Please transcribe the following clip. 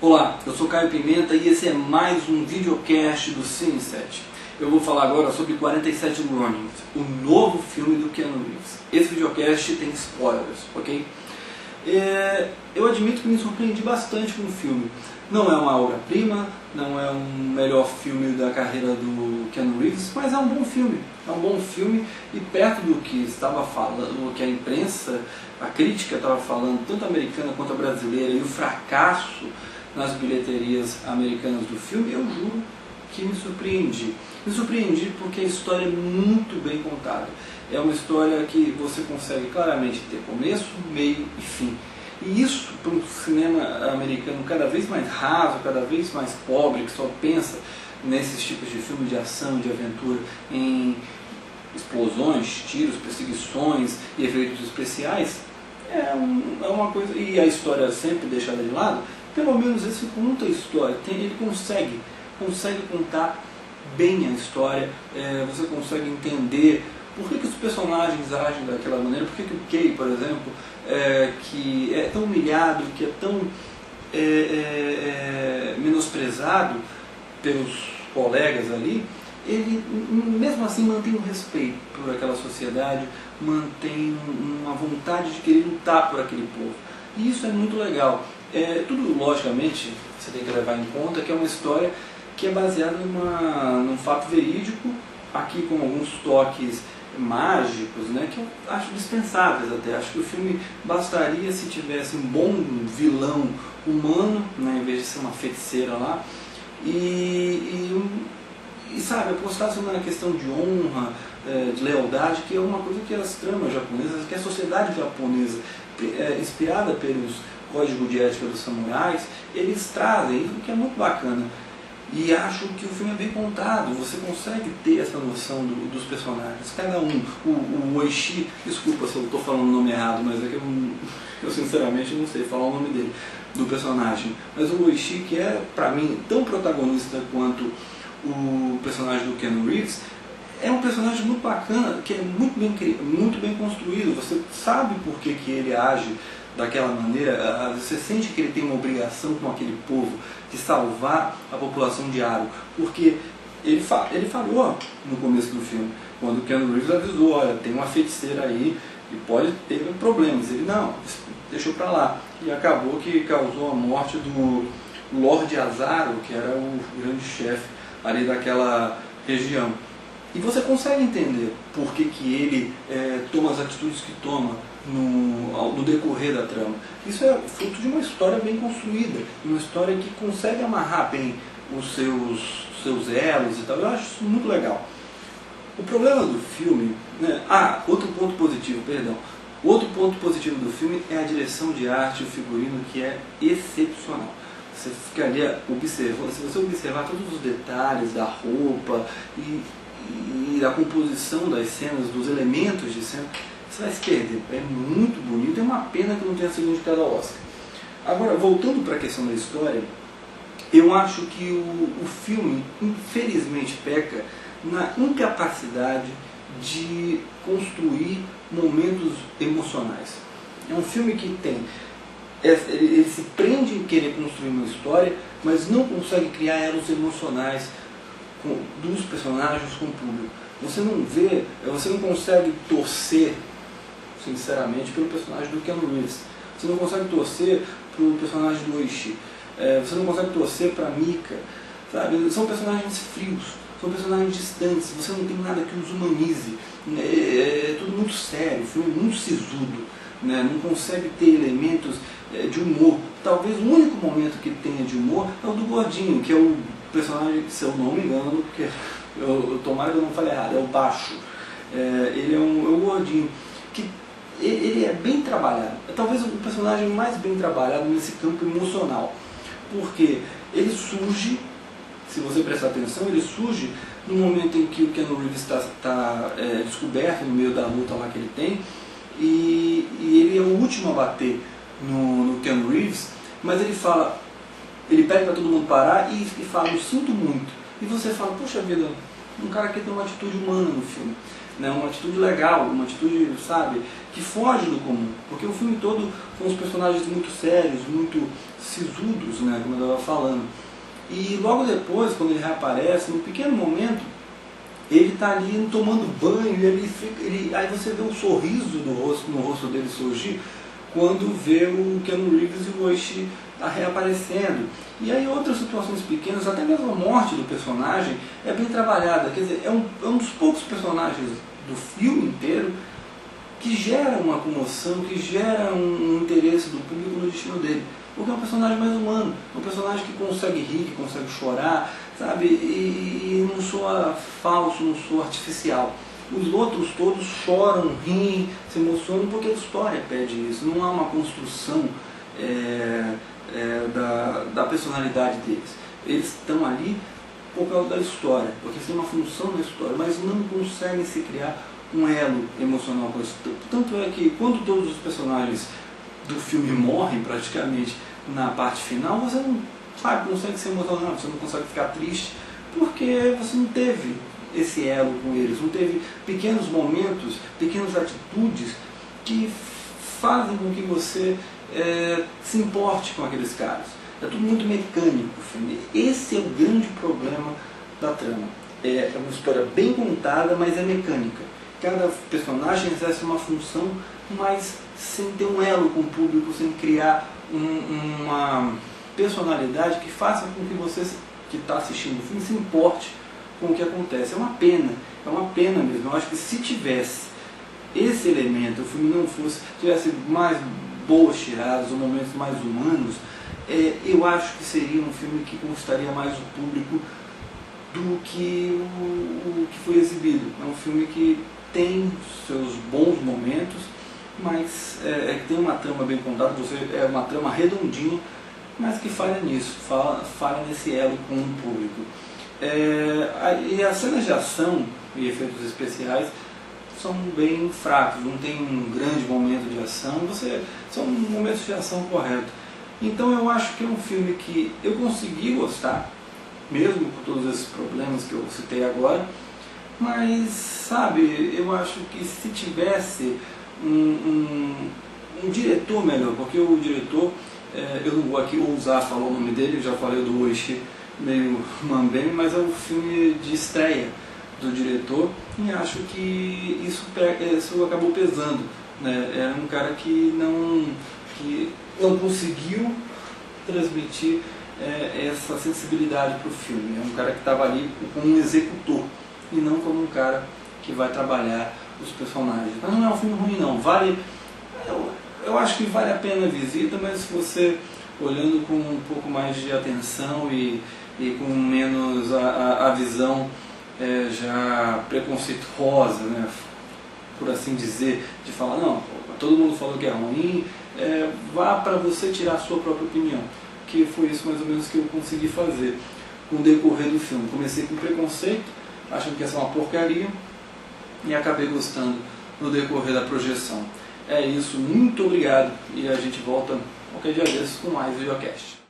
Olá, eu sou Caio Pimenta e esse é mais um videocast do Cine7. Eu vou falar agora sobre 47 Ronin, o novo filme do Keanu Reeves. Esse videocast tem spoilers, ok? Eu admito que me surpreendi bastante com o filme. Não é uma obra-prima, não é um melhor filme da carreira do Keanu Reeves, mas é um bom filme. É um bom filme e perto do que estava falando, o que a imprensa, a crítica estava falando, tanto a americana quanto a brasileira, e o fracasso nas bilheterias americanas do filme, eu juro que me surpreendi. Me surpreendi porque a história é muito bem contada. É uma história que você consegue claramente ter começo, meio e fim. E isso, para um cinema americano cada vez mais raso, cada vez mais pobre, que só pensa nesses tipos de filmes de ação, de aventura, em explosões, tiros, perseguições e efeitos especiais, é uma coisa. E a história sempre deixada de lado. Pelo menos esse conta a história, ele consegue contar bem a história, você consegue entender por que os personagens agem daquela maneira, por que o Kay, por exemplo, que é tão humilhado, que é tão menosprezado pelos colegas ali, ele mesmo assim mantém um respeito por aquela sociedade, mantém uma vontade de querer lutar por aquele povo. E isso é muito legal. Tudo, logicamente, você tem que levar em conta que é uma história que é baseada num fato verídico, aqui com alguns toques mágicos, né, que eu acho dispensáveis até. Acho que o filme bastaria se tivesse um bom vilão humano, né, em vez de ser uma feiticeira lá, e sabe, apostasse na questão de honra, de lealdade, que é uma coisa que as tramas japonesas, que a sociedade japonesa, inspirada pelos códigos de ética dos samurais, eles trazem, o que é muito bacana. E acho que o filme é bem contado, você consegue ter essa noção dos personagens, cada um. O Oishi, desculpa se eu estou falando o nome errado, mas é que eu sinceramente não sei falar o nome dele, do personagem. Mas o Oishi, que é para mim tão protagonista quanto o personagem do Keanu Reeves, é um personagem muito bacana, que é muito bem construído. Você sabe por que ele age daquela maneira, você sente que ele tem uma obrigação com aquele povo de salvar a população de Aro, porque ele falhou no começo do filme, quando o Keanu Reeves avisou, olha, tem uma feiticeira aí e pode ter problemas. Ele não, deixou pra lá, e acabou que causou a morte do Lord Azaro, que era o grande chefe ali daquela região. E você consegue entender por que ele toma as atitudes que toma no decorrer da trama. Isso é fruto de uma história bem construída, uma história que consegue amarrar bem os seus elos e tal. Eu acho isso muito legal. O problema do filme, né? Outro ponto positivo do filme é a direção de arte e o figurino, que é excepcional. Você ficaria observando, se você observar todos os detalhes da roupa e da composição das cenas, dos elementos de cena, você vai se perder. É muito bonito, é uma pena que não tenha sido indicado ao Oscar. Agora, voltando para a questão da história, eu acho que o filme, infelizmente, peca na incapacidade de construir momentos emocionais. É um filme que ele se prende em querer construir uma história, mas não consegue criar elos emocionais dos personagens com o público. Você não consegue torcer, sinceramente, pelo personagem do Keanu Reeves. Você não consegue torcer pelo personagem do Oishi. Você não consegue torcer para Mika. Sabe? São personagens frios, são personagens distantes. Você não tem nada que os humanize. É tudo muito sério, o filme é muito sisudo. Né? Não consegue ter elementos de humor. Talvez o único momento que tenha de humor é o do Gordinho, que é o personagem, se eu não me engano, porque tomara que eu não fale errado, é o Baixo. Ele é o Gordinho, que ele é bem trabalhado, é talvez o personagem mais bem trabalhado nesse campo emocional, porque ele surge, se você prestar atenção, ele surge no momento em que o Keanu Reeves está descoberto no meio da luta lá que ele tem, e ele é o último a bater no Keanu Reeves, mas ele pede para todo mundo parar e fala, eu sinto muito. E você fala, poxa vida, um cara que tem uma atitude humana no filme. né? Uma atitude legal, uma atitude, sabe, que foge do comum, porque o filme todo são os personagens muito sérios, muito sisudos, né, como eu estava falando. E logo depois, quando ele reaparece, num pequeno momento, ele está ali tomando banho e aí você vê um sorriso no rosto dele surgir quando vê o Keanu Reeves e o Oishi reaparecendo. E aí outras situações pequenas, até mesmo a morte do personagem é bem trabalhada. Quer dizer, é um dos poucos personagens do filme inteiro que gera uma comoção, que gera um interesse do público no destino dele. Porque é um personagem mais humano, um personagem que consegue rir, que consegue chorar, sabe? E não soa falso, não soa artificial. Os outros todos choram, riem, se emocionam porque a história pede isso. Não há uma construção da personalidade deles. Eles estão ali por causa da história, porque eles têm uma função da história, mas não conseguem se criar um elo emocional com isso. Tanto é que quando todos os personagens do filme morrem praticamente na parte final, você não consegue se emocionar, você não consegue ficar triste, porque você não teve esse elo com eles, não teve pequenos momentos, pequenas atitudes que fazem com que você se importe com aqueles caras. É tudo muito mecânico o filme. Esse é o grande problema da trama. É uma história bem contada, mas é mecânica. Cada personagem exerce uma função, mas sem ter um elo com o público, sem criar uma personalidade que faça com que você que está assistindo o filme se importe com o que acontece. É uma pena mesmo. Eu acho que se tivesse esse elemento, o filme não tivesse mais boas tiradas, ou momentos mais humanos, eu acho que seria um filme que conquistaria mais o público do que o que foi exibido. É um filme que tem seus bons momentos, mas que tem uma trama bem contada, é uma trama redondinha, mas que falha nisso, falha nesse elo com o público. E as cenas de ação e efeitos especiais são bem fracos, não tem um grande momento de ação, são momentos de ação corretos. Então eu acho que é um filme que eu consegui gostar, mesmo com todos esses problemas que eu citei agora, mas, sabe, eu acho que se tivesse um diretor melhor, porque o diretor, eu não vou aqui ousar falar o nome dele, já falei do Oishi meio mambeme, mas é um filme de estreia do diretor e acho que isso acabou pesando, né? É um cara que não conseguiu transmitir essa sensibilidade para o filme. É um cara que estava ali como um executor e não como um cara que vai trabalhar os personagens. Mas não é um filme ruim não, eu acho que vale a pena a visita, mas se você olhando com um pouco mais de atenção e com menos a visão já preconceituosa, né, por assim dizer, de falar, não, todo mundo falou que é ruim, vá para você tirar a sua própria opinião, que foi isso mais ou menos que eu consegui fazer com o decorrer do filme. Comecei com preconceito, achando que ia ser uma porcaria, e acabei gostando no decorrer da projeção. É isso, muito obrigado, e a gente volta qualquer dia desses com mais videocast.